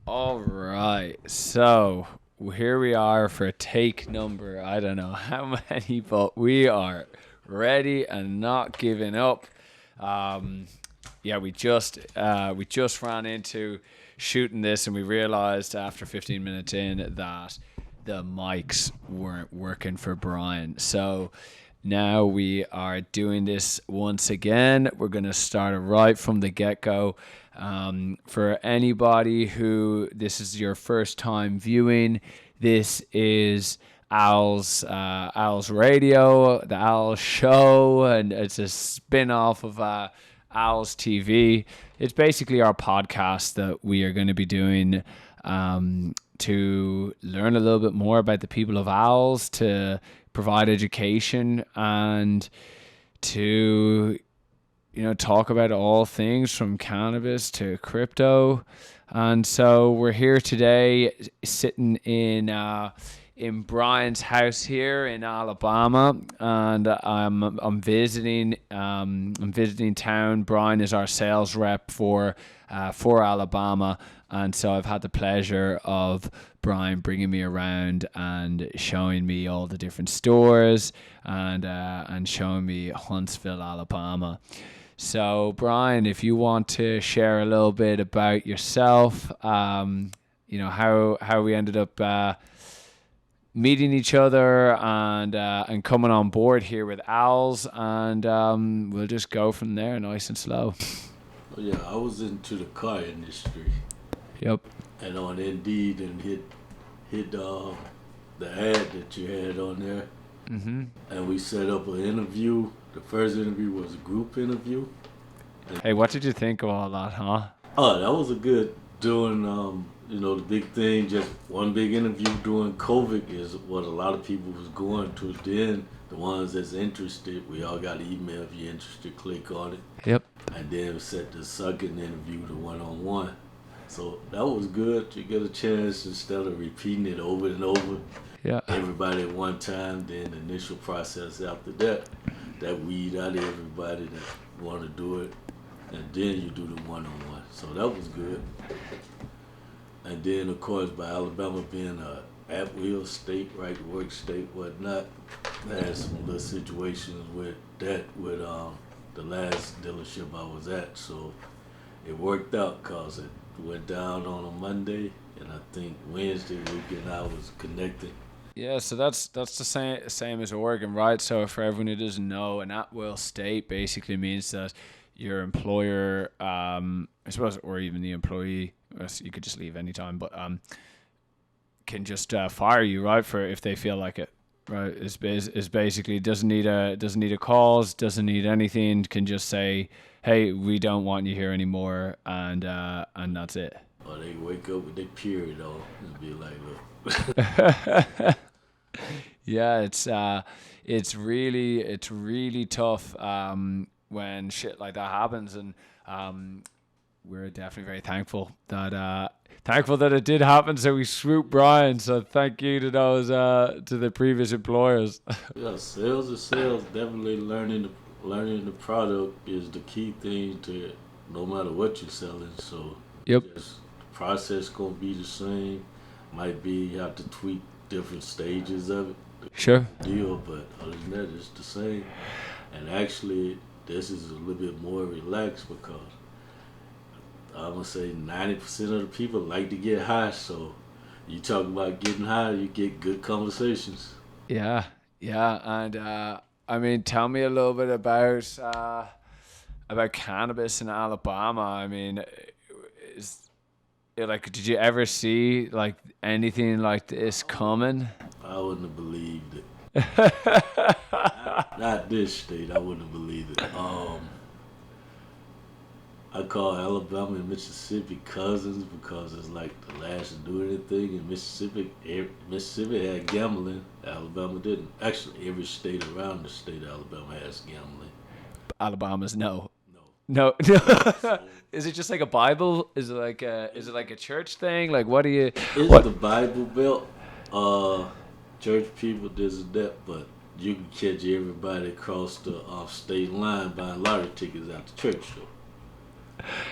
All right. So here we are for take number, I don't know how many, but we are ready and not giving up. Um, yeah, we just ran into shooting this and we realized after 15 minutes in that the mics weren't working for Brian. So now we are doing this once again. We're going to start it right from the get go. For anybody who this is your first time viewing, this is Owl's Radio, the Owl Show, and it's a spin off of Owl's TV. It's basically our podcast that we are going to be doing to learn a little bit more about the people of Owls, to provide education, and to talk about all things from cannabis to crypto. And so we're here today sitting in Brian's house here in Alabama, and I'm visiting town. Brian is our sales rep for Alabama, and so I've had the pleasure of Brian bringing me around and showing me all the different stores and showing me Huntsville, Alabama. So, Brian, if you want to share a little bit about yourself, how we ended up meeting each other and coming on board here with Owls, and we'll just go from there, nice and slow. Oh, yeah, I was into the car industry. Yep. And on Indeed and hit the ad that you had on there. Mm-hmm. And we set up an interview. The first interview was a group interview. Hey, what did you think of all that, huh? Oh, that was a good doing. The big thing, just one big interview during COVID is what a lot of people was going to. Then the ones that's interested, we all got an email. If you're interested, click on it. Yep. And then set the second interview to one-on-one. So that was good to get a chance instead of repeating it over and over. Yeah. Everybody at one time. Then the initial process after that weed out everybody that want to do it. And then you do the one-on-one. So that was good. And then, of course, by Alabama being a at-will state, right to work state, whatnot, I had some little situations with that with the last dealership I was at. So it worked out because it went down on a Monday, and I think Wednesday weekend I was connected. Yeah, so that's the same as Oregon, right? So for everyone who doesn't know, an at-will state basically means that your employer, I suppose, or even the employee, you could just leave anytime, but can just fire you, right, for if they feel like it, right? Is basically doesn't need a cause, doesn't need anything, can just say, hey, we don't want you here anymore, and that's it. Or they wake up with their period on and be like, look. Yeah, it's really tough when shit like that happens, and we're definitely very thankful that it did happen. So we swooped Brian. So thank you to those to the previous employers. Yeah, sales is sales. Definitely learning the product is the key thing to no matter what you're selling. So Yep. the process gonna be the same. Might be you have to tweak different stages of it. Sure. Deal, but other than that, it's the same. And actually, this is a little bit more relaxed because I'm gonna say 90% of the people like to get high. So you talk about getting high, you get good conversations. Yeah, and I mean, tell me a little bit about cannabis in Alabama. I mean, did you ever see like anything like this coming? I wouldn't have believed it. Not this state. I wouldn't have believed it. I call Alabama and Mississippi cousins because it's like the last to do anything. In Mississippi had gambling. Alabama didn't. Actually, every state around the state of Alabama has gambling. Alabama's no. No. No. Is it just like a Bible? Is it like a church thing? Like, what do you? It's the Bible Belt. Church people, this and that, but you can catch everybody across the state line buying lottery tickets out the church store.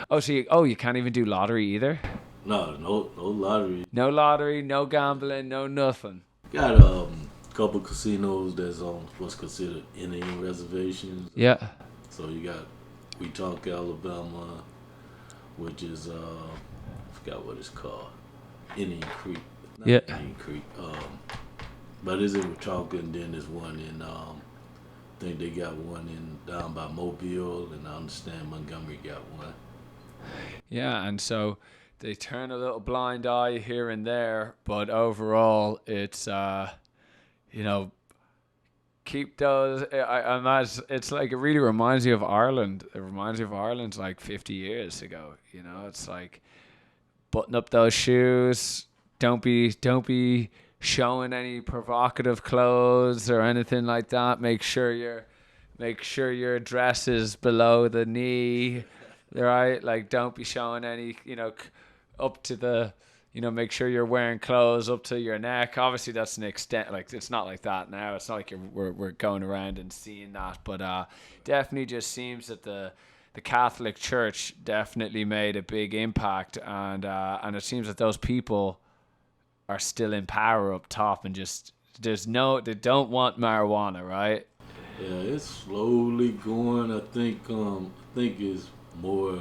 Oh, so you can't even do lottery either? No lottery. No lottery, no gambling, no nothing. Got couple casinos that's on what's considered Indian reservations. Yeah. So you got Wetumpka, Alabama, which is I forgot what it's called. Indian Creek. Not Yeah. Indian Creek. But it's in Wetumpka, and then there's one in I think they got one in down by Mobile, and I understand Montgomery got one. Yeah, and so they turn a little blind eye here and there, but overall, it's you know, keep those. I imagine it's like it really reminds you of Ireland. It reminds you of Ireland like 50 years ago. You know, it's like button up those shoes. Don't be showing any provocative clothes or anything like that. Make sure your dress is below the knee, right? Like don't be showing any, up to the, make sure you're wearing clothes up to your neck. Obviously that's an extent, like it's not like that now. It's not like we're going around and seeing that, but definitely just seems that the Catholic Church definitely made a big impact, and it seems that those people are still in power up top, and just they don't want marijuana, right? Yeah, it's slowly going. I think it's more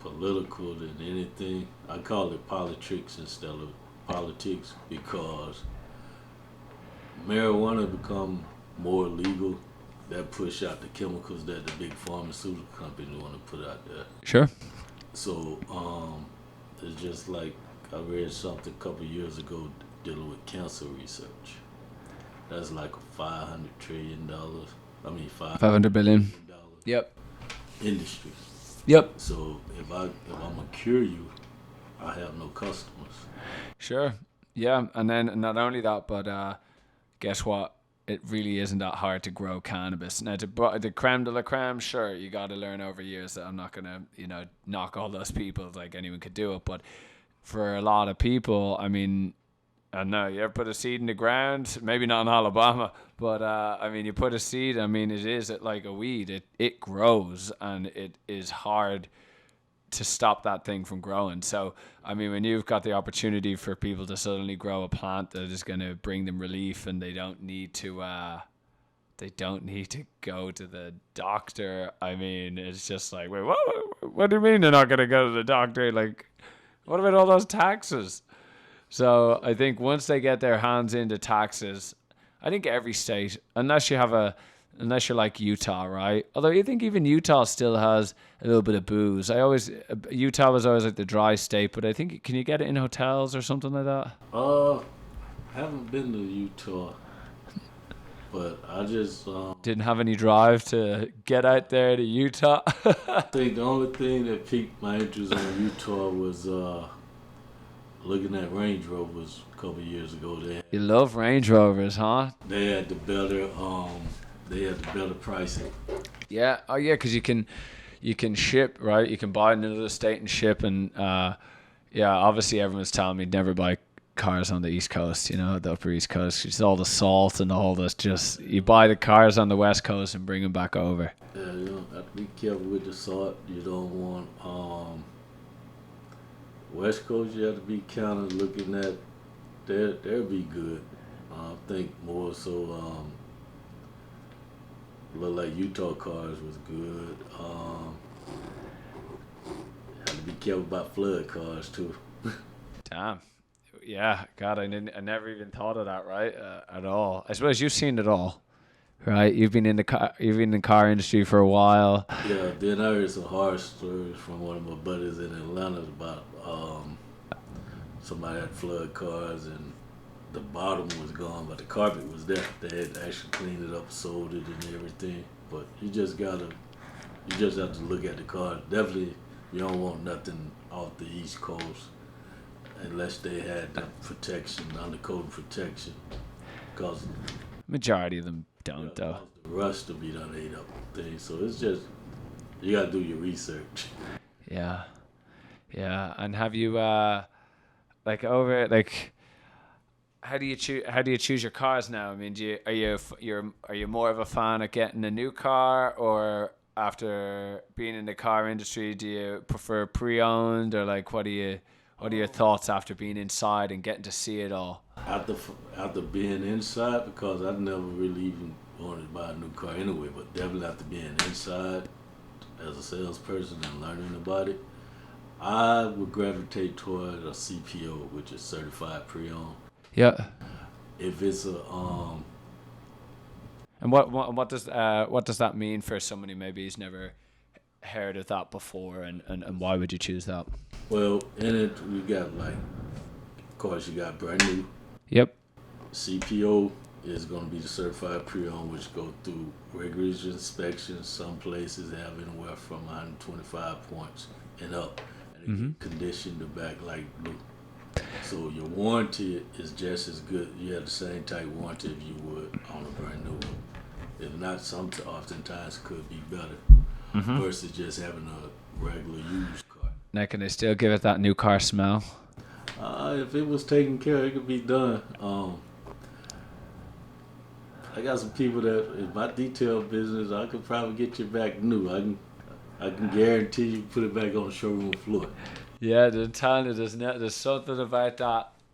political than anything. I call it politics instead of politics because marijuana become more legal. That push out the chemicals that the big pharmaceutical companies want to put out there. Sure. So it's just like I read something a couple years ago dealing with cancer research. That's like a $500 trillion. I mean, $500 500 billion. billion Yep. industry. Yep. So if I'm gonna cure you, I have no customers. Sure. Yeah, and then not only that, but guess what? It really isn't that hard to grow cannabis. Now, the creme de la creme, sure, you got to learn over years. That I'm not gonna, knock all those people like anyone could do it, but for a lot of people, I mean, I know you ever put a seed in the ground, maybe not in Alabama, but I mean, you put a seed. I mean, it is like a weed. It grows, and it is hard to stop that thing from growing. So, I mean, when you've got the opportunity for people to suddenly grow a plant that is going to bring them relief, and they don't need to go to the doctor. I mean, it's just like, wait, what do you mean they're not going to go to the doctor? Like, what about all those taxes? So I think once they get their hands into taxes, I think every state, unless you're like Utah, right? Although you think even Utah still has a little bit of booze. Utah was always like the dry state, but I think, can you get it in hotels or something like that? Haven't been to Utah, but I just Didn't have any drive to get out there to Utah. think the only thing that piqued my interest on Utah was looking at Range Rovers a couple years ago. You love Range Rovers, huh? They had the better pricing. Yeah. Oh, yeah. Because you can ship, right? You can buy in another state and ship, and yeah. Obviously, everyone's telling me never buy cars on the East Coast. The Upper East Coast. It's all the salt and all this. Just you buy the cars on the West Coast and bring them back over. Yeah, you have to be careful with the salt. You don't want West Coast. You have to be kind of looking at they'll be good. I think more so. Look like Utah cars was good. Have to be careful about flood cars too. Damn. Yeah. God, I never even thought of that. Right. At all. I suppose you've seen it all. Right. You've been in the car industry for a while. Yeah. Then I heard some horror stories from one of my buddies in Atlanta about somebody had flood cars and the bottom was gone, but the carpet was there. They had to actually clean it up, sold it, and everything. But you just have to look at the car. Definitely, you don't want nothing off the East Coast unless they had the protection, undercoating protection. Cause Majority of them don't, though. the rust to be done ate up things. So it's just you got to do your research. Yeah. Yeah. And have you how do you choose your cars now? I mean, are you more of a fan of getting a new car, or after being in the car industry, do you prefer pre-owned, or like what do What are your thoughts after being inside and getting to see it all? After after being inside, because I never really even wanted to buy a new car anyway, but definitely after being inside as a salesperson and learning about it, I would gravitate toward a CPO, which is certified pre-owned. Yeah. If it's a And what does that mean for somebody maybe who's never heard of that before, and why would you choose that? well, in it we got like, of course, you got brand new. Yep. CPO is going to be the certified pre-owned, which go through rigorous inspections. Some places have anywhere from 125 points and up, and it get conditioned the back like new. So your warranty is just as good. You have the same type warranty if you would on a brand new one. If not, oftentimes could be better versus just having a regular used car. Now, can they still give it that new car smell? If it was taken care of, it could be done. I got some people that in my detail business, I could probably get you back new. I can guarantee you put it back on the showroom floor. Yeah, they're telling you there's something about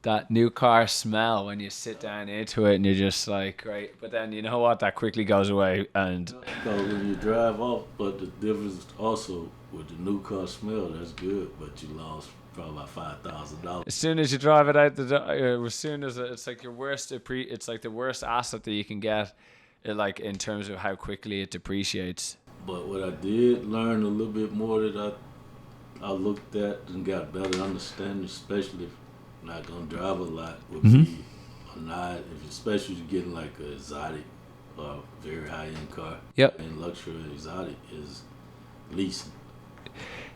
that new car smell when you sit down into it and you're just like, great. But then you know what? That quickly goes away. And Because when you drive off, but the difference also with the new car smell, that's good, but you lost probably about $5,000. as soon as you drive it out as soon as it's like your it's like the worst asset that you can get, like in terms of how quickly it depreciates. But what I did learn a little bit more that I looked at and got better understanding, especially if I'm not gonna drive a lot, would be not if especially if you're getting like a exotic or very high end car. Yep. And luxury exotic is leasing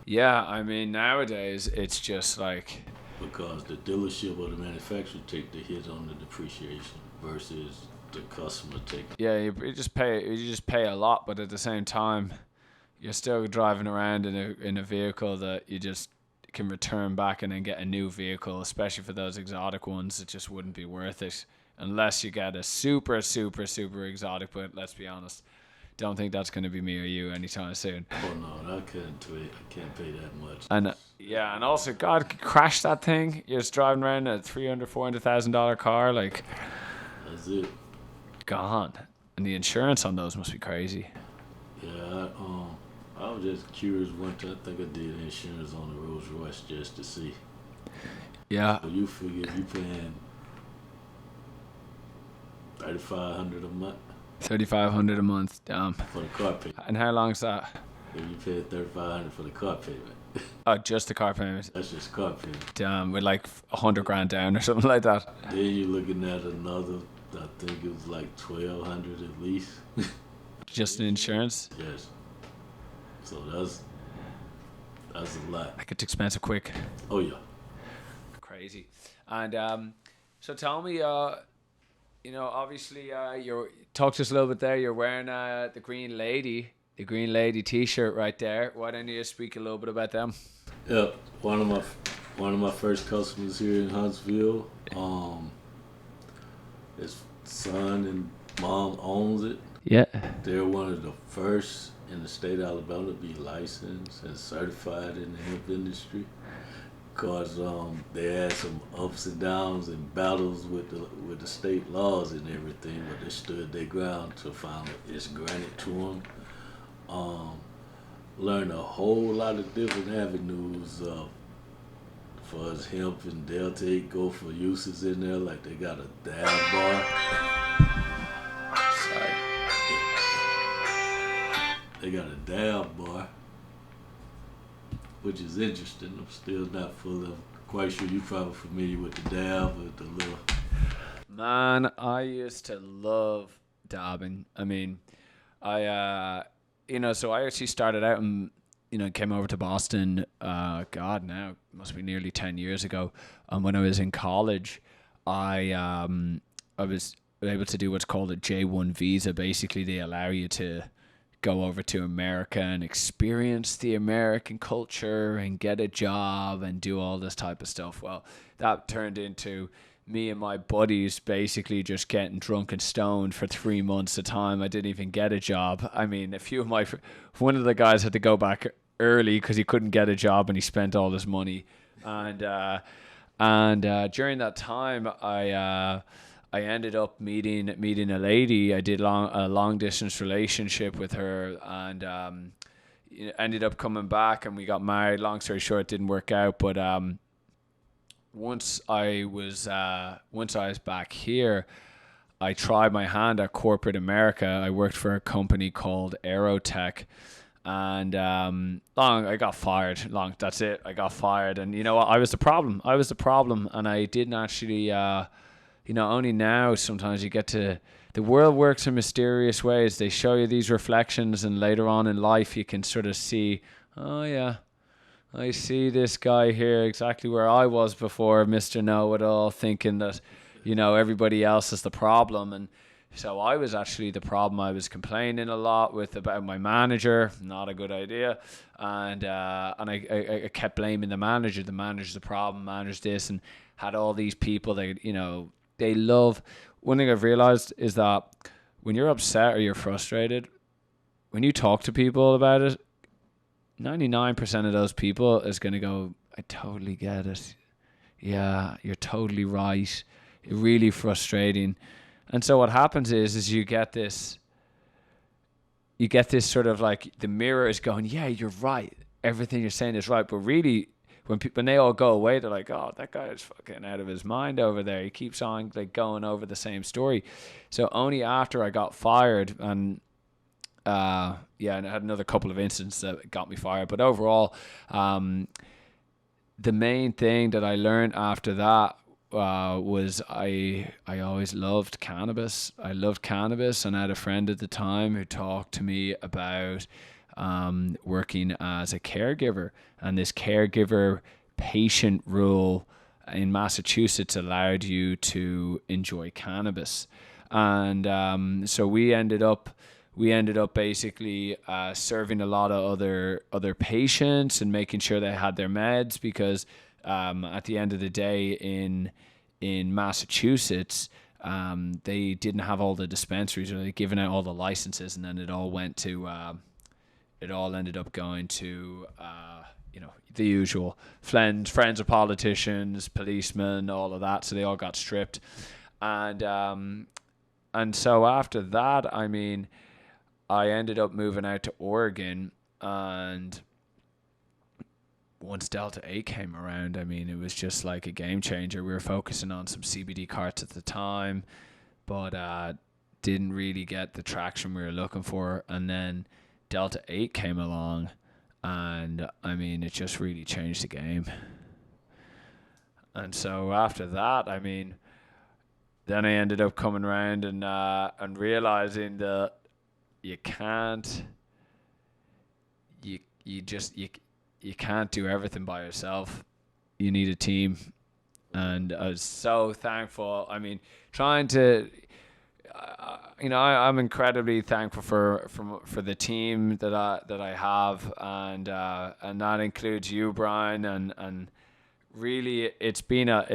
Yeah, I mean nowadays it's just like because the dealership or the manufacturer take the hit on the depreciation versus the customer take. yeah, you just pay a lot, but at the same time, you're still driving around in a vehicle that you just can return back and then get a new vehicle, especially for those exotic ones. It just wouldn't be worth it unless you get a super exotic. But let's be honest, don't think that's going to be me or you anytime soon. Oh no, I can't pay that much. And yeah, and also, God, crash that thing. You're just driving around a $300,000-$400,000 car, like That's it. gone. And the insurance on those must be crazy. Yeah, I was just curious one time. I think I did insurance on the Rolls Royce just to see. Yeah. So you figure if you paying $3,500 a month $3,500 a month, damn. for the car payment, And how long's that? if you pay $3,500 for the car payment, Oh, just the car payment. that's just car payment. Damn, with like 100 grand down or something like that. Then you're looking at another. I think it was like 1,200 at least. Just in insurance. Yes. So that's a lot. Like it's expensive quick. Oh yeah. Crazy. And so tell me, obviously you talked to us a little bit there. You're wearing the Green Lady T-shirt right there. Why don't you speak a little bit about them? Yeah. One of my first customers here in Huntsville. His son and mom owns it. Yeah. They're one of the first in the state of Alabama to be licensed and certified in the hemp industry. Cause they had some ups and downs and battles with the state laws and everything, but they stood their ground to finally it's granted to them. Learned a whole lot of different avenues for us hemp and Delta 8 go for uses in there, like they got a dab bar. Sorry. They got a dab bar, which is interesting. I'm still not quite sure you're probably familiar with the dab, with the little. Man, I used to love dabbing. I mean, so I actually started out and, came over to Boston, God, now it must be nearly 10 years ago. And when I was in college, I was able to do what's called a J1 visa. Basically, they allow you to go over to America and experience the American culture and get a job and do all this type of stuff. Well, that turned into me and my buddies basically just getting drunk and stoned for 3 months at a time. I didn't even get a job. I mean, one of the guys had to go back early because he couldn't get a job and he spent all his money. And during that time, I ended up meeting a lady. I did a long distance relationship with her, and ended up coming back, and we got married. Long story short, it didn't work out. But once I was back here, I tried my hand at corporate America. I worked for a company called Aerotech, and I got fired. That's it. I got fired, and you know what? I was the problem. And I didn't actually. Only now sometimes you get to. The world works in mysterious ways. They show you these reflections, and later on in life, you can sort of see, oh yeah, I see this guy here exactly where I was before, Mr. Know-It-All, thinking that, everybody else is the problem. And so I was actually the problem. I was complaining a lot about my manager, not a good idea. And I kept blaming the manager. The manager's the problem, manager's this, and had all these people that, they love. One thing I've realized is that when you're upset or you're frustrated, when you talk to people about it, 99% of those people is going to go, I totally get it. Yeah, you're totally right. It's really frustrating. And so what happens is you get this sort of like the mirror is going, yeah, you're right. Everything you're saying is right. But really, when they all go away, they're like, oh, that guy is fucking out of his mind over there. He keeps on like going over the same story. So only after I got fired and and I had another couple of incidents that got me fired. But overall, the main thing that I learned after that was I always loved cannabis. I loved cannabis, and I had a friend at the time who talked to me about working as a caregiver, and this caregiver patient rule in Massachusetts allowed you to enjoy cannabis, and so we ended up basically serving a lot of other patients and making sure they had their meds, because at the end of the day in Massachusetts, they didn't have all the dispensaries, or they given out all the licenses, and then it all ended up going to the usual friends of politicians, policemen, all of that. So they all got stripped, and so after that, I mean, I ended up moving out to Oregon, and once Delta 8 came around, I mean, it was just like a game changer. We were focusing on some CBD carts at the time, but didn't really get the traction we were looking for. And then Delta 8 came along, and I mean, it just really changed the game. And so after that, I mean, then I ended up coming around and realizing that you can't do everything by yourself. You need a team, and I was so thankful. I mean, I'm incredibly thankful for the team that I have, and that includes you, Brian, and really it's been a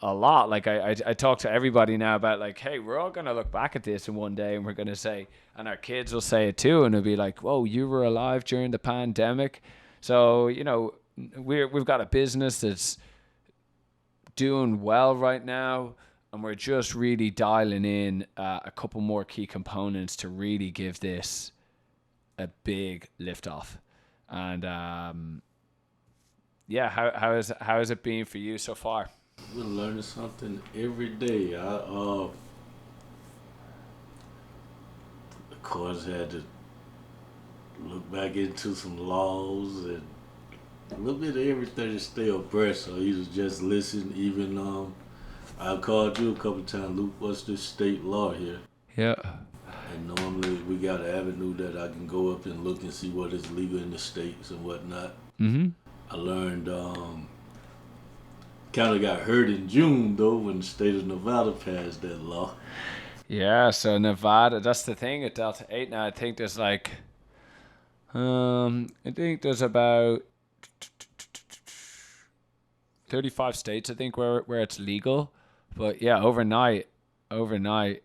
lot. Like I talk to everybody now about like, hey, we're all gonna look back at this in one day, and we're gonna say, and our kids will say it too, and it'll be like, whoa, you were alive during the pandemic. So we've got a business that's doing well right now, and we're just really dialing in a couple more key components to really give this a big lift off. And how has it been for you so far? We're learning something every day. I, of course, had to look back into some laws and a little bit of everything to stay abreast. So you just listen. Even I called you a couple of times, Luke. What's this state law here? Yeah. And normally we got an avenue that I can go up and look and see what is legal in the states and whatnot. Mm-hmm. I learned. Kind of got hurt in June though when the state of Nevada passed that law. Yeah, so Nevada, that's the thing at Delta 8 now. I think there's about 35 states, I think, where it's legal. But yeah, overnight, it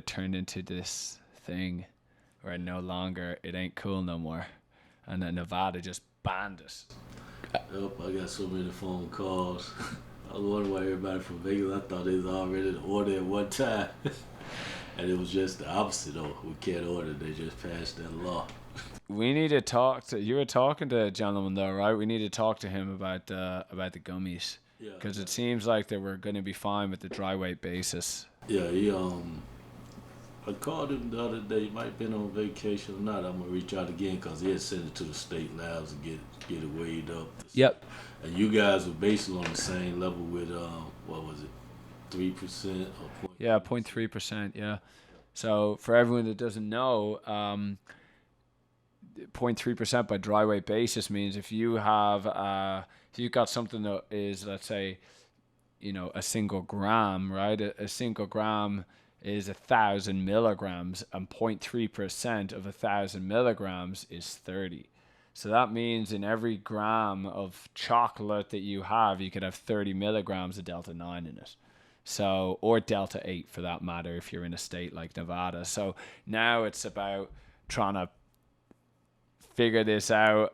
turned into this thing where it ain't cool no more. And then Nevada just banned it. Yep, I got so many phone calls. I was wondering why everybody from Vegas, I thought they was already ordered at one time. And it was just the opposite though. We can't order, they just passed that law. We need to talk to. You were talking to a gentleman though, right? We need to talk to him about the gummies Yeah, because it seems like they were going to be fine with the dry weight basis. yeah, I called him the other day. He might have been on vacation or not. I'm gonna reach out again because he had sent it to the state labs and get it weighed up. Yep. And you guys were basically on the same level with what was it, 3% or point? Yeah, 0.3%. Yeah. So for everyone that doesn't know, 0.3% by dry weight basis means if you have if you've got something that is, let's say, a single gram, right? A single gram is 1,000 milligrams, and 0.3% of 1,000 milligrams is 30. So that means in every gram of chocolate that you have, you could have 30 milligrams of Delta 9 in it. So, or Delta 8 for that matter, if you're in a state like Nevada. So now it's about trying to figure this out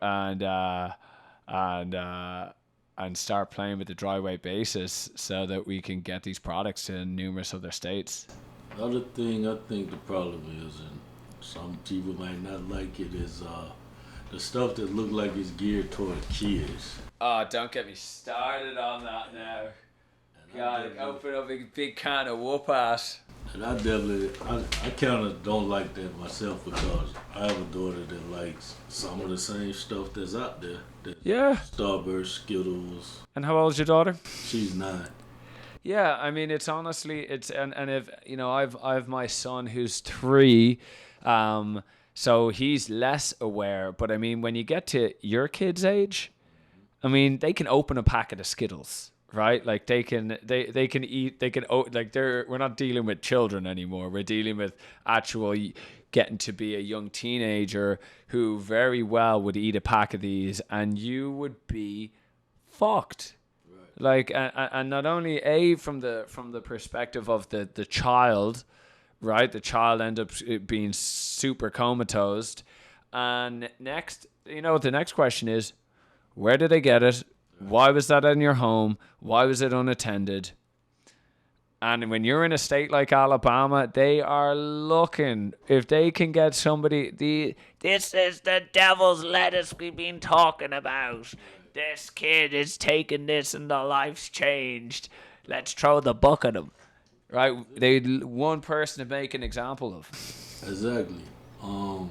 and start playing with the dry weight basis so that we can get these products to numerous other states. Other thing I think the problem is, and some people might not like it, is the stuff that look like it's geared toward kids. Oh, don't get me started on that now. And God, open up a big can of whoop ass. And I definitely, I kind of don't like that myself because I have a daughter that likes some of the same stuff that's out there. Yeah. Starburst, Skittles. And how old is your daughter? She's 9. Yeah, I mean, it's honestly, and if I've my son who's 3, so he's less aware. But I mean, when you get to your kid's age, I mean, they can open a packet of Skittles, right? Like they can eat, like we're not dealing with children anymore. We're dealing with actual getting to be a young teenager who very well would eat a pack of these, and you would be fucked. Like, and not only from the perspective of the child, right? The child ends up being super comatose. And next, the next question is, where did they get it? Why was that in your home? Why was it unattended? And when you're in a state like Alabama, they are looking. If they can get somebody, this is the devil's lettuce we've been talking about. This kid is taking this and the life's changed. Let's throw the book at him. Right? They one person to make an example of. Exactly. My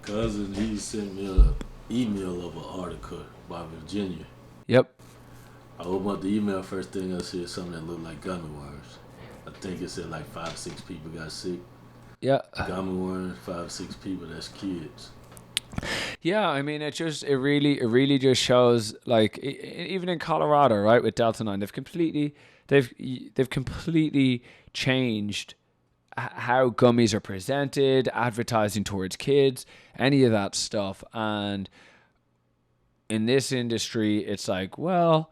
cousin, he sent me an email of an article by Virginia. Yep. I opened up the email, first thing I see is something that looked like gummy worms. I think it said like 5 or 6 people got sick. Yeah. Gummy worms, 5 or 6 people, that's kids. Yeah, I mean, it really just shows, like, even in Colorado, right, with Delta 9, they've completely changed how gummies are presented, advertising towards kids, any of that stuff. And in this industry, it's like, well,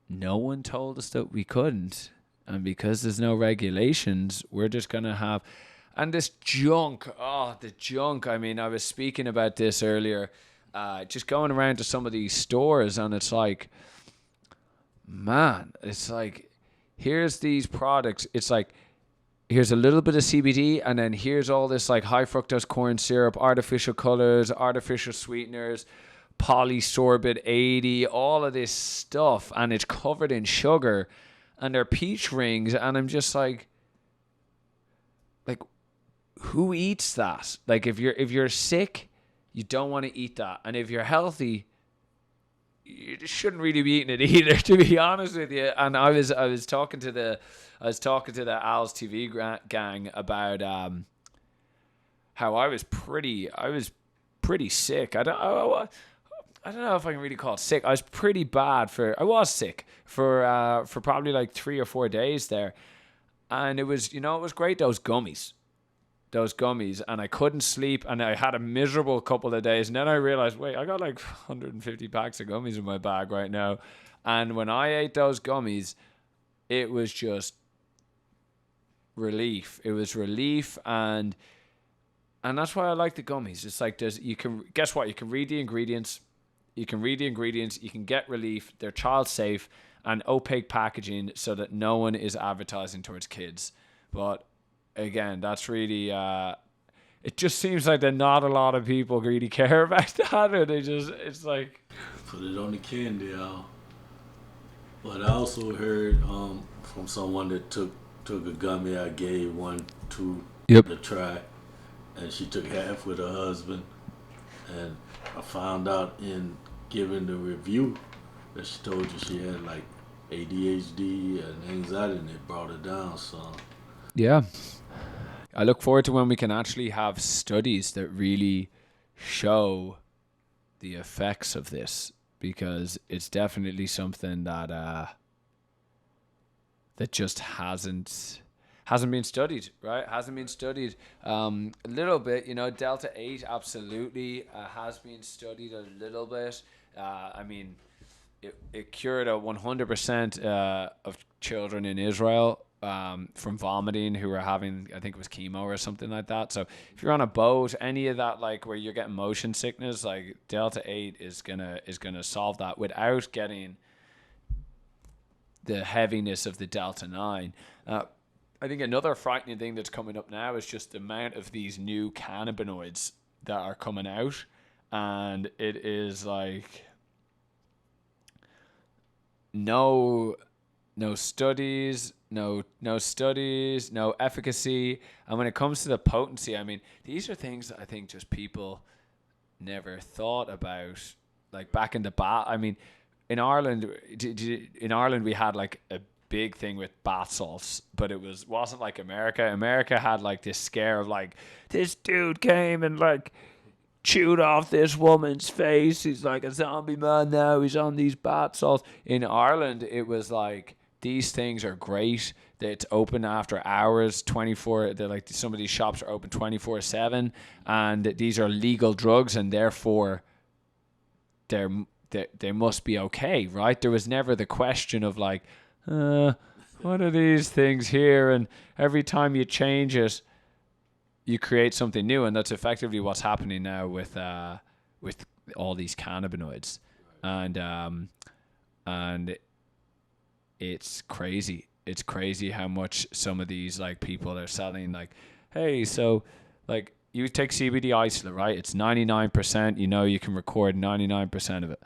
no one told us that we couldn't. And because there's no regulations, we're just going to have... And this junk, the junk. I mean, I was speaking about this earlier, just going around to some of these stores, and it's like, man, it's like, here's these products. It's like, here's a little bit of CBD, and then here's all this like high fructose corn syrup, artificial colors, artificial sweeteners, polysorbate 80, all of this stuff, and it's covered in sugar, and they're peach rings, and I'm just like, who eats that? Like, if you're sick, you don't want to eat that, and if you're healthy, you shouldn't really be eating it either, to be honest with you. And I was talking to the Owls TV gang about how I was pretty sick. I don't know if I can really call it sick. I was pretty bad I was sick for probably like 3 or 4 days there, and it was great, those gummies, and I couldn't sleep, and I had a miserable couple of days, and then I realized, wait, I got like 150 packs of gummies in my bag right now, and when I ate those gummies, it was just relief. It was relief, and And that's why I like the gummies. It's like you can guess what? You can read the ingredients. You can read the ingredients. You can get relief. They're child safe and opaque packaging so that no one is advertising towards kids. But again, that's really. It just seems like that not a lot of people really care about that, or it's like. Put it on the candy, y'all. But I also heard from someone that took a gummy. I gave one to Yep. to try, and she took half with her husband. And I found out in giving the review that she told you she had like ADHD and anxiety, and it brought her down. So Yeah. I look forward to when we can actually have studies that really show the effects of this, because it's definitely something that just hasn't been studied, right? Hasn't been studied a little bit. Delta 8 absolutely has been studied a little bit. I mean, it cured a 100% of children in Israel from vomiting who were having, I think it was chemo or something like that. So if you're on a boat, any of that, like where you're getting motion sickness, like Delta 8 is gonna solve that without getting the heaviness of the Delta 9. I think another frightening thing that's coming up now is just the amount of these new cannabinoids that are coming out, and it is like no studies, no studies, no efficacy. And when it comes to the potency, I mean, these are things that I think just people never thought about. Like back in the I mean, in Ireland, we had like a big thing with bath salts, but it wasn't like America. America had like this scare of like this dude came and like chewed off this woman's face. He's like a zombie man now. He's on these bath salts. In Ireland, it was like these things are great. It's open after hours, 24. They're like some of these shops are open 24/7, and these are legal drugs, and therefore they must be okay, right? There was never the question of like, what are these things here? And every time you change it, you create something new, and that's effectively what's happening now with all these cannabinoids, and it's crazy. It's crazy how much some of these like people are selling. Like, hey, so like you take CBD isolate, right? It's 99%. You can record 99% of it,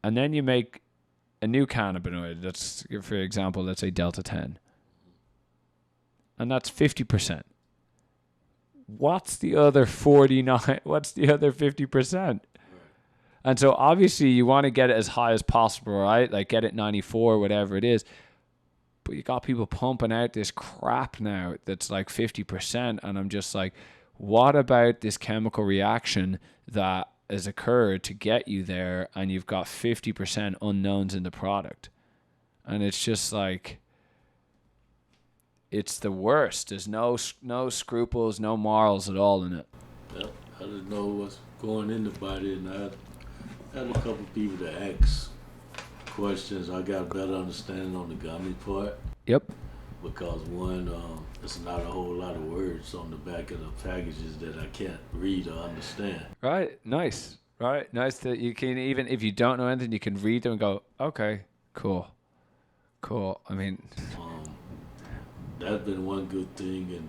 and then you make a new cannabinoid. Let's, for example, let's say Delta 10, and that's 50%. What's the other 49? What's the other 50%? And so obviously you want to get it as high as possible, right? Like get it 94, whatever it is. But you got people pumping out this crap now that's like 50%. And I'm just like, what about this chemical reaction that has occurred to get you there, and you've got 50% unknowns in the product? And it's just like, it's the worst. There's no scruples, no morals at all in it. yeah, I didn't know what's going in the body, and I had a couple people to ask questions. I got a better understanding on the gummy part. Yep. Because one, it's not a whole lot of words on the back of the packages that I can't read or understand. Right. Nice. Right. Nice that you can, even if you don't know anything, you can read them and go, okay, cool. I mean, That's been one good thing, and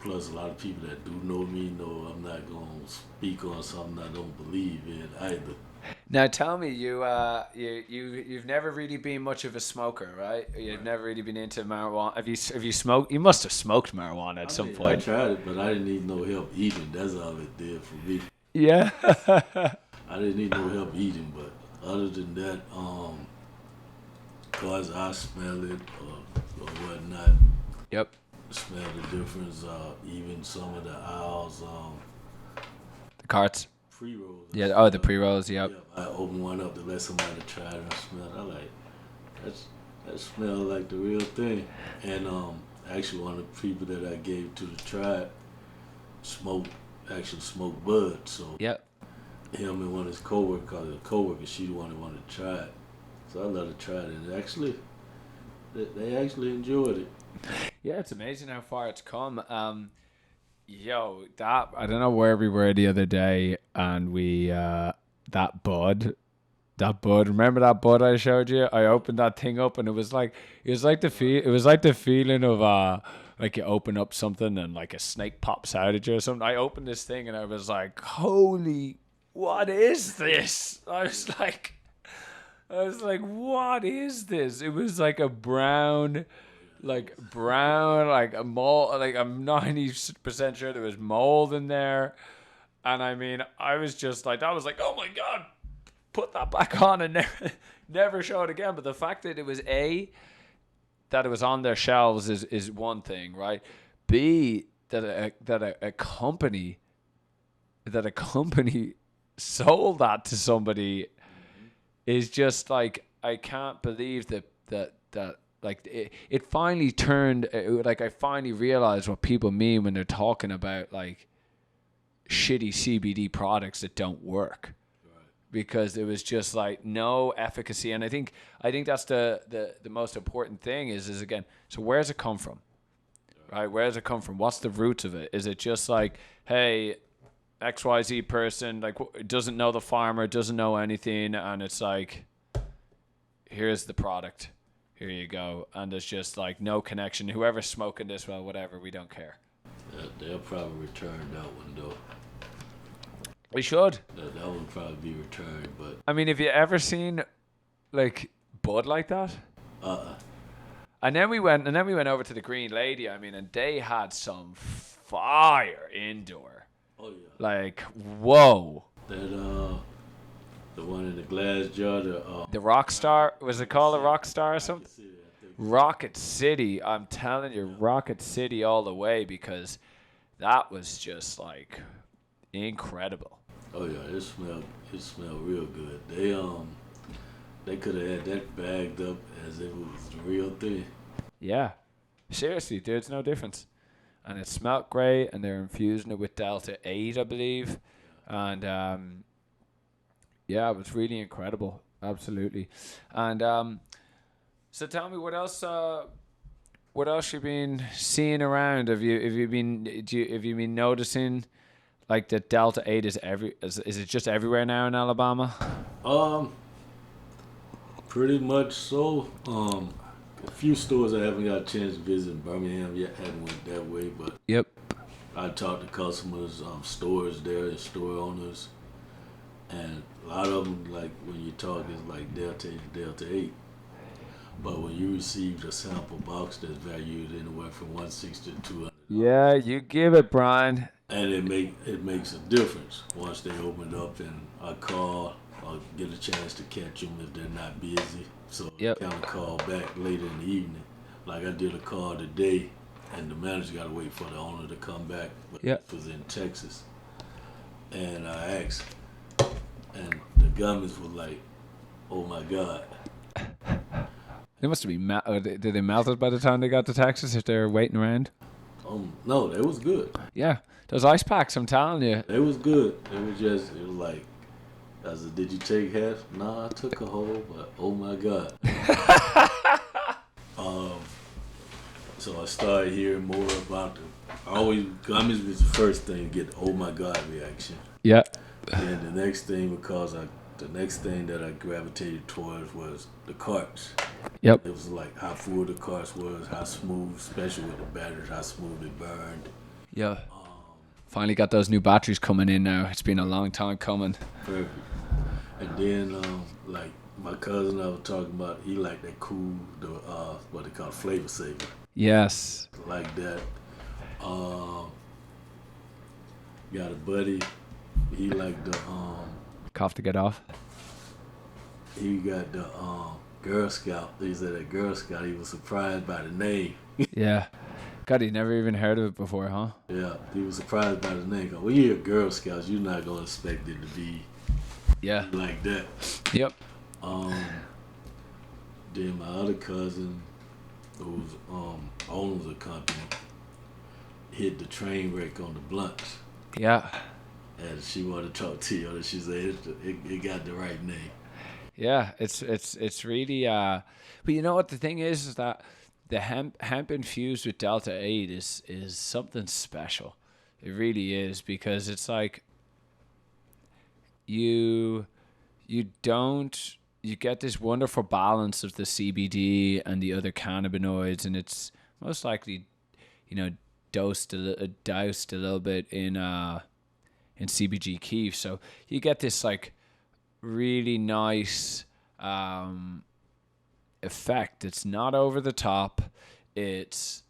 plus a lot of people that do know me know I'm not gonna speak on something I don't believe in either. now tell me, you've never really been much of a smoker, right? You've never really been into marijuana. Have you smoked? You must have smoked marijuana at some I point. tried it, but I didn't need no help eating. That's all it did for me. Yeah. I didn't need no help eating, but other than that, cause I smell it or whatnot, Yep. smell the difference. Even some of the owls, The carts. pre rolls. Yeah. Oh, the pre-rolls. Yep. I open one up to let somebody try it and smell it. I like that smell like the real thing. And actually one of the people that I gave to the tribe smoked bud. So Yep. him and one of his coworkers, she the one that wanted to try it. So I let her try it, and actually, they actually enjoyed it. Yeah, it's amazing how far it's come. Yo, that I don't know where we were the other day, and we that bud, that bud. Remember that bud I showed you? I opened that thing up, and it was like the feeling of like you open up something and like a snake pops out at you or something. I opened this thing and I was like, holy, what is this? I was like, what is this? It was like a brown, like a mold. Like I'm 90% sure there was mold in there, and I mean, I was just like, that was like, oh my god, put that back on and never show it again. But the fact that it was that it was on their shelves is one thing, right? B, a company sold that to somebody is just like, I can't believe that like it finally turned, like I finally realized what people mean when they're talking about like shitty CBD products that don't work, because it was just like no efficacy. And I think that's the most important thing is again, so where's it come from, right? Where's it come from? What's the roots of it? Is it just like, hey, XYZ person like doesn't know the farmer, doesn't know anything, and it's like, here's the product, here you go, and there's just like no connection. Whoever's smoking this, well, whatever, we don't care. They'll probably return that one though. We should. That would probably be returned, but I mean, have you ever seen like bud like that? And then we went over to the Green Lady. I mean, and they had some fire indoor. oh yeah, Like, whoa. that the one in the glass jar, The Rockstar, was it called a Rockstar or something? I think. Rocket City. I'm telling you, Rocket City all the way, because that was just like incredible. Oh yeah, it smelled real good. They could have had that bagged up as if it was the real thing. Yeah. Seriously, there's no difference. And it smelled great, and they're infusing it with Delta 8, I believe. And yeah, it was really incredible. Absolutely. And so tell me, what else you been seeing around? Have you been noticing like that Delta 8 is is it just everywhere now in Alabama? Um, Pretty much so. A few stores I haven't got a chance to visit in Birmingham yet. Haven't went that way, but Yep. I talked to customers, stores there, and store owners, and a lot of them, like when you talk, is like Delta 8 to Delta 8. But when you receive a sample box that's valued anywhere from 160 to 200, Yeah, you give it, Brian. and it makes a difference once they open it up, and I call, I'll get a chance to catch them if they're not busy. So Yep. I kind of call back later in the evening. Like I did a call today, and the manager got to wait for the owner to come back. But Yep. it was in Texas, and I asked, and the gummits were like, "Oh my God." They must have been did they melted by the time they got to Texas if they were waiting around? No, they was good. Yeah, those ice packs, I'm telling you. They was good. It was like, I said, "Did you take half?" Nah, I took a whole, but oh my God. um, so I started hearing more about them. Gummies was the first thing to get the oh my God reaction. Yeah. And the next thing, the next thing that I gravitated towards was the carts. Yep. It was like how full the carts was, how smooth, especially with the batteries, how smooth it burned. Yeah. Finally got those new batteries coming in now. It's been a long time coming. Perfect. And then, like my cousin I was talking about, he liked that cool, what they call flavor saver, Yes. like that. Got a buddy, he liked the Cough to get off. he got the Girl Scout. He said that Girl Scout, he was surprised by the name. Yeah. God, he never even heard of it before, huh? Yeah, he was surprised by the name. 'Cause when you hear Girl Scouts, you're not gonna expect it to be Yeah. like that. Yep. Then my other cousin, who's owns a company, hit the train wreck on the blunts, Yeah. and she wanted to talk to you. And she said it got the right name. Yeah. It's really but you know what the thing is that the hemp infused with Delta 8 is something special. It really is, because it's like you don't, you get this wonderful balance of the CBD and the other cannabinoids, and it's most likely, you know, doused a little bit in CBG keef. So you get this like really nice effect. It's not over the top. It's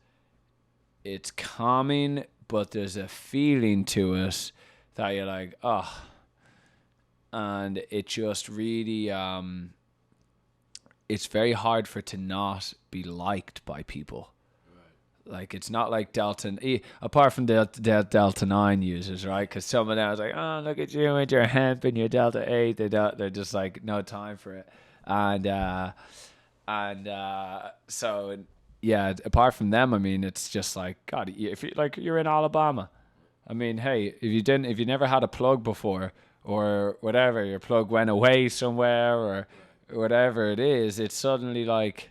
calming, but there's a feeling to it that you're like, oh, and it just really it's very hard for it to not be liked by people. Like, it's not like Delta, apart from the Delta 9 users, right? Because some of them was like, oh, look at you with your hemp and your Delta 8. They're just like, no time for it. So, yeah, apart from them, I mean, it's just like, God, if you, like, you're in Alabama. I mean, hey, if you never had a plug before, or whatever, your plug went away somewhere, or whatever it is, it's suddenly like,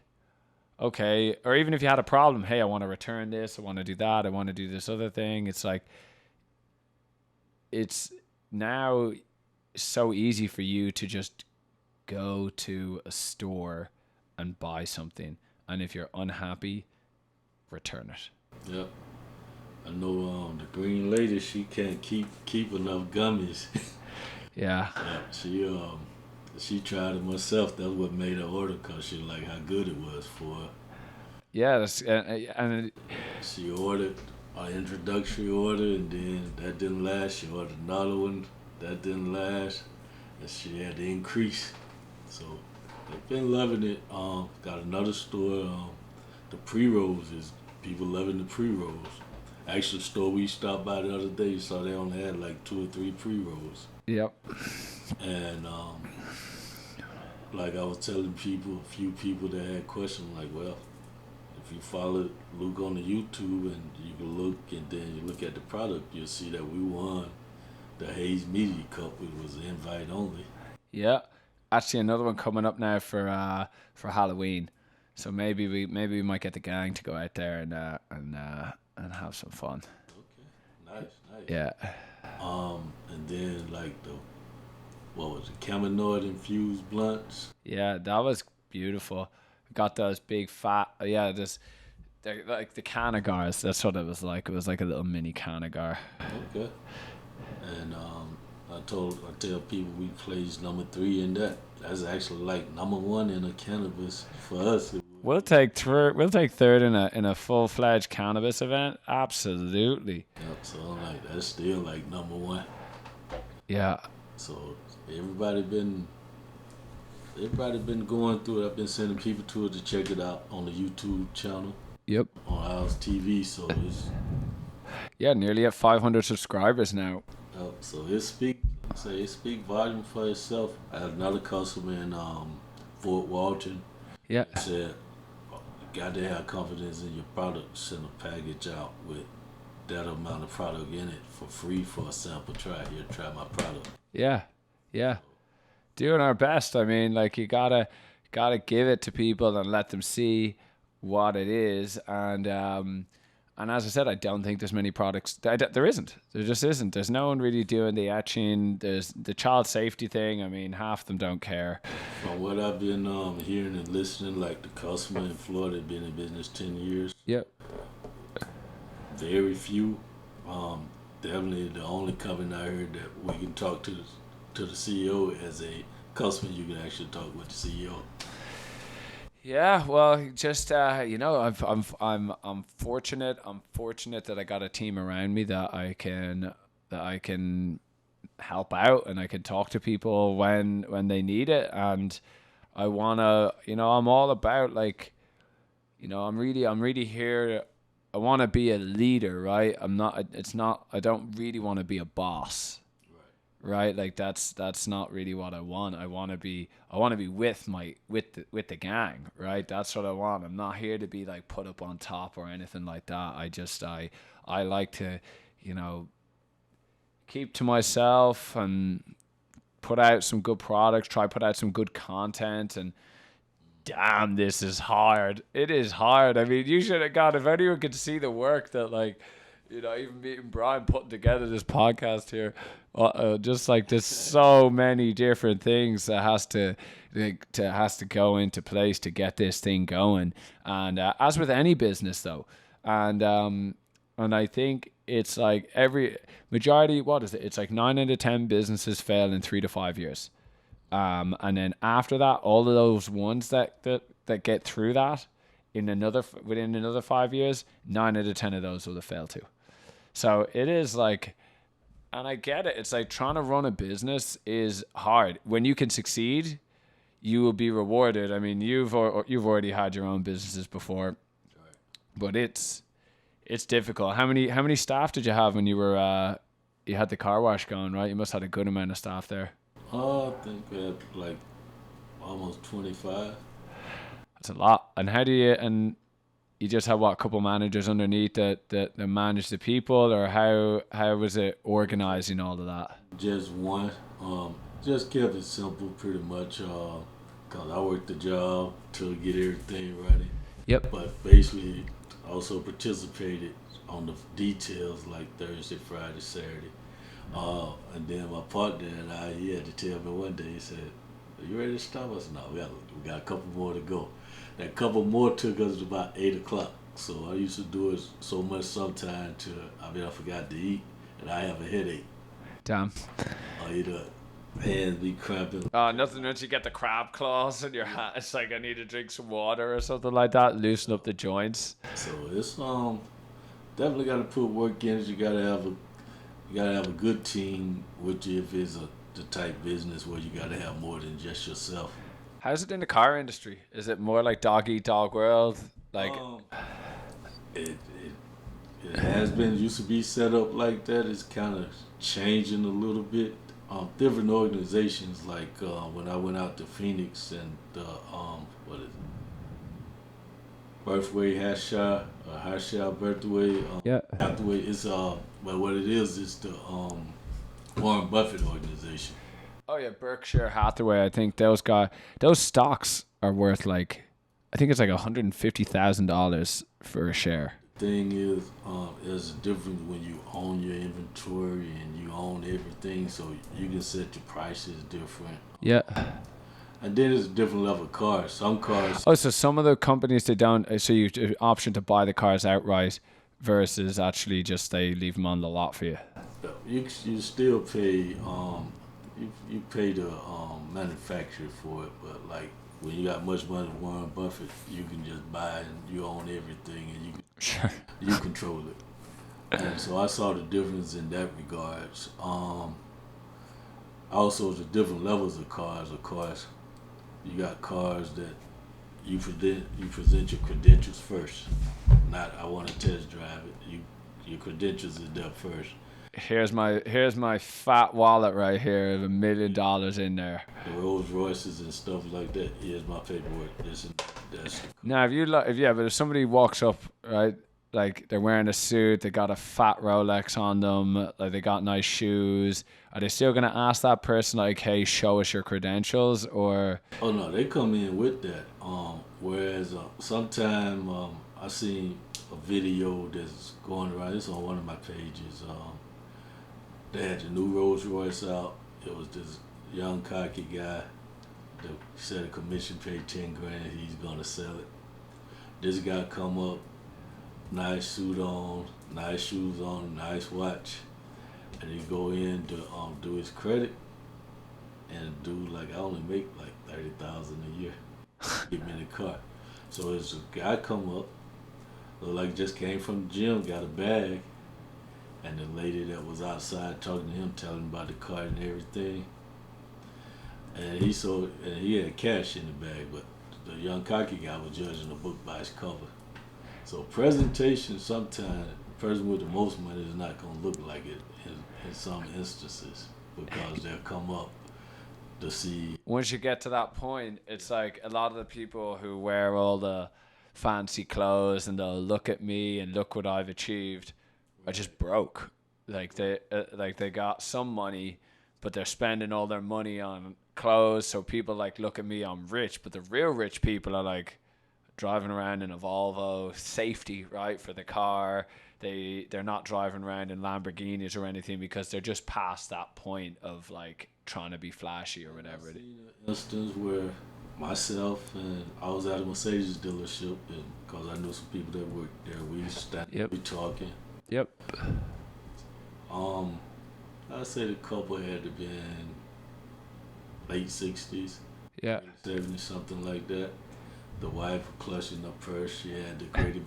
okay. Or even if you had a problem, hey, I want to return this, I want to do that, I want to do this other thing. It's like, it's now so easy for you to just go to a store and buy something, and if you're unhappy, return it. Yep. I know the green lady, she can't keep enough gummies. Yeah. Yeah, she tried it herself. That's what made her order, because she liked how good it was for her. Yeah, and She ordered an introductory order, and then that didn't last. She ordered another one, that didn't last, and she had to increase. So they've been loving it. Got another store. The pre-rolls is, people loving the pre-rolls. Actually, the store we stopped by the other day, saw they only had like 2 or 3 pre-rolls. yep. And like I was telling people, a few people that had questions, like, well, if you follow Luke on the YouTube and you can look, and then you look at the product, you'll see that we won the Hayes Media Cup. It was invite only. Yeah. Actually, another one coming up now for Halloween. So maybe we might get the gang to go out there and have some fun. Okay, nice. Yeah. And then like what was it, Caminoid infused blunts. Yeah, that was beautiful. Got those big fat, they're like the Canagars. That's what it was like. It was like a little mini Canagar. Okay. And I tell people we placed number 3 in that. That's actually like number 1 in a cannabis for us. We'll take third in a full-fledged cannabis event. Absolutely. Yep. So I'm like, that's still like number 1. Yeah. So everybody been going through it. I've been sending people to it to check it out on the YouTube channel. Yep. On Owls TV. So it's nearly at 500 subscribers now. So it speak volume for itself. I had another customer in Fort Walton. Yeah. Said, you got to have confidence in your product. Send a package out with that amount of product in it for free for a sample try. Here, try my product. Yeah. Doing our best. I mean, like, you gotta give it to people and let them see what it is. And as I said, I don't think there's many products. There isn't. There just isn't. There's no one really doing the etching. There's the child safety thing. I mean, half of them don't care. From what I've been hearing and listening, like the customer in Florida had been in business 10 years. Yep. Very few. Definitely the only company I heard that we can talk to the CEO as a customer. You can actually talk with the CEO. Yeah, well, just I'm fortunate. I'm fortunate that I got a team around me that I can help out, and I can talk to people when they need it. And I wanna, I'm all about, like, I'm really here. I want to be a leader, right? I don't really want to be a boss. Right, like that's not really what I want. I want to be with the gang, right? That's what I want. I'm not here to be like put up on top or anything like that. I like to, keep to myself and put out some good products, try put out some good content. And damn, this is hard. It is hard. I mean, you should have got, if anyone could see the work that, like, Even meeting Brian, putting together this podcast here, just like there's so many different things that has to go into place to get this thing going. And as with any business, though, and I think it's like every majority. What is it? It's like 9 out of 10 businesses fail in 3 to 5 years. And then after that, all of those ones that get through that within another 5 years, 9 out of 10 of those will have failed too. So it is like, and I get it. It's like trying to run a business is hard. When you can succeed, you will be rewarded. I mean, you've already had your own businesses before, but it's difficult. How many staff did you have when you had the car wash going, right? You must have had a good amount of staff there. I think we had like almost 25. That's a lot. And you just have a couple managers underneath that manage the people, or how was it organizing all of that? Just one. Just kept it simple, pretty much. Cause I worked the job to get everything ready. Yep. But basically, also participated on the details like Thursday, Friday, Saturday. And then my partner and he had to tell me one day. He said, "Are you ready to stop?" I said, "No, we got a couple more to go." That couple more took us about 8 o'clock. So I used to do it so much sometime I forgot to eat, and I have a headache. Damn. Either hands be cramping. Nothing once you get the crab claws in your hat. It's like I need to drink some water or something like that. Loosen up the joints. So it's definitely got to put work in it. You gotta have a good team with you if it's the type business where you gotta have more than just yourself. How's it in the car industry? Is it more like dog eat dog world? Like it has been used to be set up like that. It's kind of changing a little bit. Different organizations like when I went out to Phoenix and what is it? Birthway Hashar Birthway. Yeah. Hathaway is but what it is the Warren Buffett organization. Oh yeah, Berkshire Hathaway. I think those stocks are worth like, I think it's like $150,000 for a share. The thing is, there's a difference when you own your inventory and you own everything, so you can set your prices different. Yeah. And then it's a different level of cars. Some cars. Oh, so some of the companies they don't. So you have the option to buy the cars outright, versus actually just they leave them on the lot for you. You still pay. You pay the manufacturer for it, but like when you got much money, Warren Buffett, you can just buy and you own everything and you control it. And so I saw the difference in that regards. Also, the different levels of cars. Of course, you got cars that you present your credentials first. Not I want to test drive it. Your credentials is there first. Here's my fat wallet right here of $1 million in there. The Rolls Royces and stuff like that. Here's my paperwork. That's. Now, but if somebody walks up, right, like they're wearing a suit, they got a fat Rolex on them, like they got nice shoes, are they still gonna ask that person like, "Hey, show us your credentials," or? Oh no, they come in with that. Whereas sometime I seen a video that's going around. It's on one of my pages. They had the new Rolls Royce out. It was this young cocky guy that said a commission paid $10,000. He's gonna sell it. This guy come up, nice suit on, nice shoes on, nice watch, and he go in to do his credit, and dude like I only make like $30,000 a year. Get me in the car. So as a guy come up, look like just came from the gym, got a bag. And the lady that was outside talking to him, telling him about the car and everything. And he had cash in the bag, but the young cocky guy was judging the book by its cover. So presentation, sometimes the person with the most money is not going to look like it in some instances, because they'll come up to see. Once you get to that point, it's like a lot of the people who wear all the fancy clothes and they'll look at me and look what I've achieved. I just broke. Like they got some money, but they're spending all their money on clothes. So people like look at me, I'm rich, but the real rich people are like driving around in a Volvo, safety, right, for the car. they're not driving around in Lamborghinis or anything because they're just past that point of like trying to be flashy or whatever. I seen an instance where myself and I was at a Mercedes dealership, and because I knew some people that worked there, we started we talking. Yep. I say the couple had to be in late 60s, Yeah. 70s, something like that. The wife was clutching up purse. She had the Grady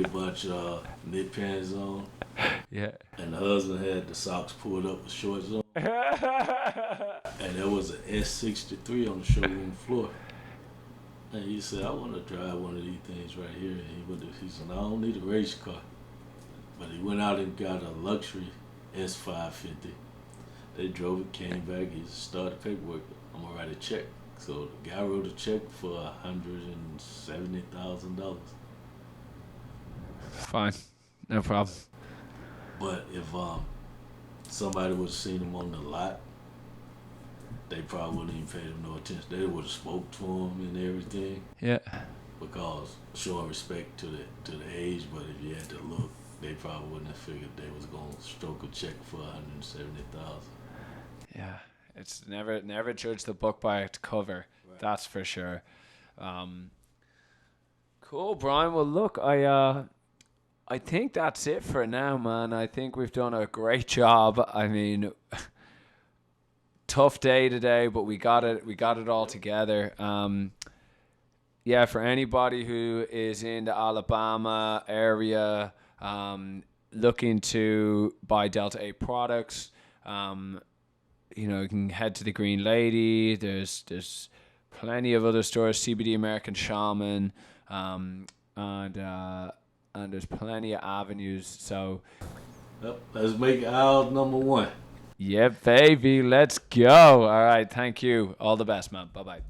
Bunch knit pants on, Yeah. and the husband had the socks pulled up with shorts on. And there was an S63 on the showroom floor. And he said, I want to drive one of these things right here. And he said, I don't need a race car. But he went out and got a luxury S550. They drove it, came back, he started paperwork. I'm going to write a check. So the guy wrote a check for $170,000. Fine. No problem. But if somebody would have seen him on the lot, they probably wouldn't even pay him no attention. They would have spoke to him and everything. Yeah. Because showing respect to the age, but if you had to look, they probably wouldn't have figured they was gonna stroke a check for $170,000. Yeah. It's never judge the book by its cover. Right. That's for sure. Cool, Brian. Well, look, I think that's it for now, man. I think we've done a great job. I mean, tough day today, but we got it all together. Yeah, for anybody who is in the Alabama area, looking to buy Delta 8 products, you can head to the Green Lady. There's plenty of other stores, CBD American Shaman, and there's plenty of avenues. So, yep, let's make Owl number one. Yeah, baby, let's go. All right, thank you. All the best, man. Bye-bye.